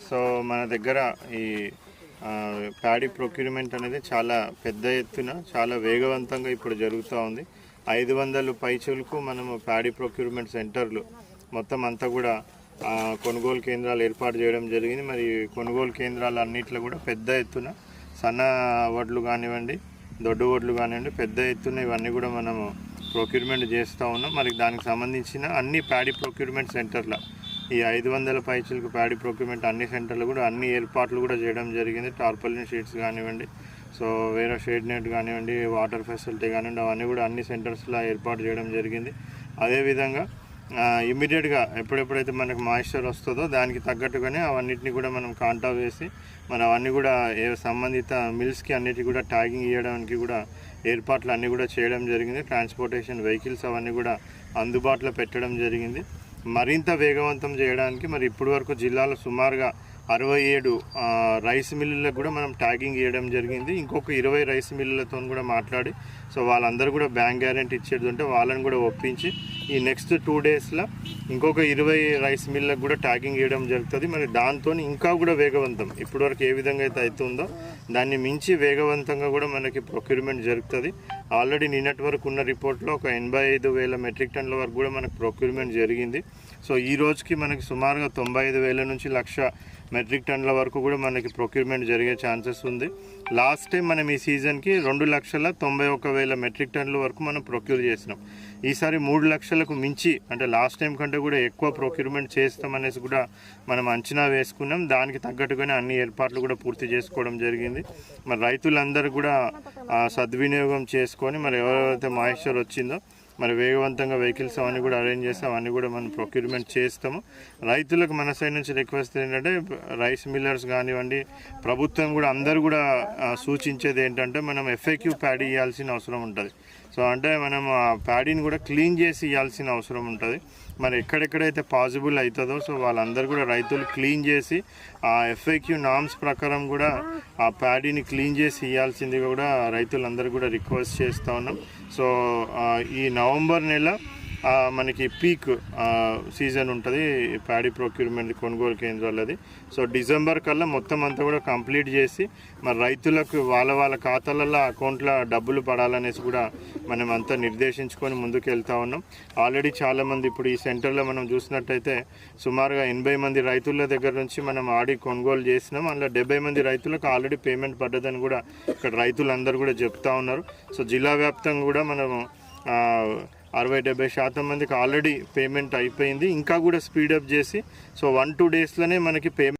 So మన దగ్గర ఈ ప్యాడీ ప్రొక్యూర్మెంట్ అనేది చాలా పెద్ద ఎత్తున చాలా వేగవంతంగా ఇప్పుడు జరుగుతూ ఉంది. 500 పైచులకు మనము ప్యాడీ ప్రొక్యూర్మెంట్ సెంటర్లు మొత్తం అంతా కూడా కొనుగోలు కేంద్రాలు ఏర్పాటు చేయడం జరిగింది. మరి కొనుగోలు కేంద్రాలు అన్నింటిలో కూడా పెద్ద ఎత్తున సన్న వడ్లు కానివ్వండి, దొడ్డు వడ్లు కానివ్వండి, పెద్ద ఎత్తున ఇవన్నీ కూడా మనము ప్రొక్యూర్మెంట్ చేస్తూ ఉన్నాం. మరి దానికి సంబంధించిన అన్ని ప్యాడీ ప్రొక్యూర్మెంట్ సెంటర్ల ఈ 500 పైచులకు ప్యాడీ ప్రొక్యూర్మెంట్ అన్ని సెంటర్లు కూడా అన్ని ఏర్పాట్లు కూడా చేయడం జరిగింది. టార్పాలిన్ షీట్స్ కానివ్వండి, సో వేరే షేడ్ నెట్ కానివ్వండి, వాటర్ ఫెసిలిటీ కానివ్వండి, అవన్నీ కూడా అన్ని సెంటర్స్లో ఏర్పాటు చేయడం జరిగింది. అదేవిధంగా ఇమ్మీడియట్గా ఎప్పుడెప్పుడైతే మనకు మాయిశ్చర్ వస్తుందో దానికి తగ్గట్టుగానే అవన్నిటిని కూడా మనం కాంటా వేసి మనం అవన్నీ కూడా సంబంధిత మిల్స్కి అన్నిటికీ కూడా ట్యాగింగ్ ఇవ్వడానికి కూడా ఏర్పాట్లు అన్నీ కూడా చేయడం జరిగింది. ట్రాన్స్పోర్టేషన్ వెహికల్స్ అవన్నీ కూడా అందుబాటులో పెట్టడం జరిగింది. మరింత వేగవంతం చేయడానికి మరి ఇప్పటి వరకు జిల్లాలో సుమారుగా 67 రైస్ మిల్లులకు కూడా మనం ట్యాగింగ్ ఇవ్వడం జరిగింది. ఇంకొక 20 రైస్ మిల్లులతో కూడా మాట్లాడి సో వాళ్ళందరూ కూడా బ్యాంక్ గ్యారెంటీ ఇచ్చేది ఉంటే వాళ్ళని కూడా ఒప్పించి ఈ నెక్స్ట్ 2 డేస్లో ఇంకొక 20 రైస్ మిల్లులకు కూడా ట్యాగింగ్ ఇవ్వడం జరుగుతుంది. మరి దాంతో ఇంకా కూడా వేగవంతం ఇప్పటివరకు ఏ విధంగా అయితే అవుతుందో దాన్ని మించి వేగవంతంగా కూడా మనకి ప్రొక్యూర్మెంట్ జరుగుతుంది. ఆల్రెడీ నిన్నటి వరకు ఉన్న రిపోర్ట్లో ఒక 85,000 మెట్రిక్ టన్నుల వరకు కూడా మనకు ప్రొక్యూర్మెంట్ జరిగింది. సో ఈ రోజుకి మనకి సుమారుగా 95,000 నుంచి 1,00,000 మెట్రిక్ టన్నుల వరకు కూడా మనకి ప్రొక్యూర్మెంట్ జరిగే ఛాన్సెస్ ఉంది. లాస్ట్ టైం మనం ఈ సీజన్కి 2,91,000 మెట్రిక్ టన్నుల వరకు మనం ప్రొక్యూర్ చేసినాం. ఈసారి 3 లక్షలకు మించి అంటే లాస్ట్ టైం కంటే కూడా ఎక్కువ ప్రొక్యూర్మెంట్ చేస్తామనేసి కూడా మనం అంచనా వేసుకున్నాం. దానికి తగ్గట్టుగానే అన్ని ఏర్పాట్లు కూడా పూర్తి చేసుకోవడం జరిగింది. మరి రైతులందరూ కూడా సద్వినియోగం చేసుకొని మరి ఎవరైతే మాయిశ్చర్ వచ్చిందో మరి వేగవంతంగా వెహికల్స్ అవన్నీ కూడా అరేంజ్ చేసి అవన్నీ కూడా మనం ప్రొక్యూర్మెంట్ చేస్తాము. రైతులకు మన సైడ్ నుంచి రిక్వెస్ట్ ఏంటంటే రైస్ మిల్లర్స్ కానివ్వండి, ప్రభుత్వం కూడా అందరూ కూడా సూచించేది ఏంటంటే మనం FAQ ప్యాడీ ఇవ్వాల్సిన అవసరం ఉంటుంది. సో అంటే మనం ఆ ప్యాడీని కూడా క్లీన్ చేసి ఇవ్వాల్సిన అవసరం ఉంటుంది. మరి ఎక్కడెక్కడైతే పాసిబుల్ అవుతుందో సో వాళ్ళందరూ కూడా రైతులు క్లీన్ చేసి ఆ FAQ నామ్స్ ప్రకారం కూడా ఆ ప్యాడీని క్లీన్ చేసి ఇవ్వాల్సింది కూడా రైతులందరూ కూడా రిక్వెస్ట్ చేస్తూ ఉన్నాం. సో ఈ నవంబర్ నెల మనకి పీక్ సీజన్ ఉంటుంది ప్యాడీ ప్రొక్యూర్మెంట్ కొనుగోలు కేంద్రాలది. సో డిసెంబర్ కల్లా మొత్తం అంతా కూడా కంప్లీట్ చేసి మరి రైతులకు వాళ్ళ ఖాతాలలో అకౌంట్లో డబ్బులు పడాలనేసి కూడా మనం అంతా నిర్దేశించుకొని ముందుకు వెళ్తూ ఉన్నాం. ఆల్రెడీ చాలామంది ఇప్పుడు ఈ సెంటర్లో మనం చూసినట్టయితే సుమారుగా 80 మంది రైతుల దగ్గర నుంచి మనం ఆడి కొనుగోలు చేసినాం. అందులో 70 మంది రైతులకు ఆల్రెడీ పేమెంట్ పడ్డదని కూడా ఇక్కడ రైతులందరూ కూడా చెప్తా ఉన్నారు. సో జిల్లా వ్యాప్తంగా కూడా మనము 60-70% మందికి ఆల్రెడీ పేమెంట్ అయిపోయింది. ఇంకా కూడా స్పీడప్ చేసి సో 1-2 డేస్లోనే మనకి పేమెంట్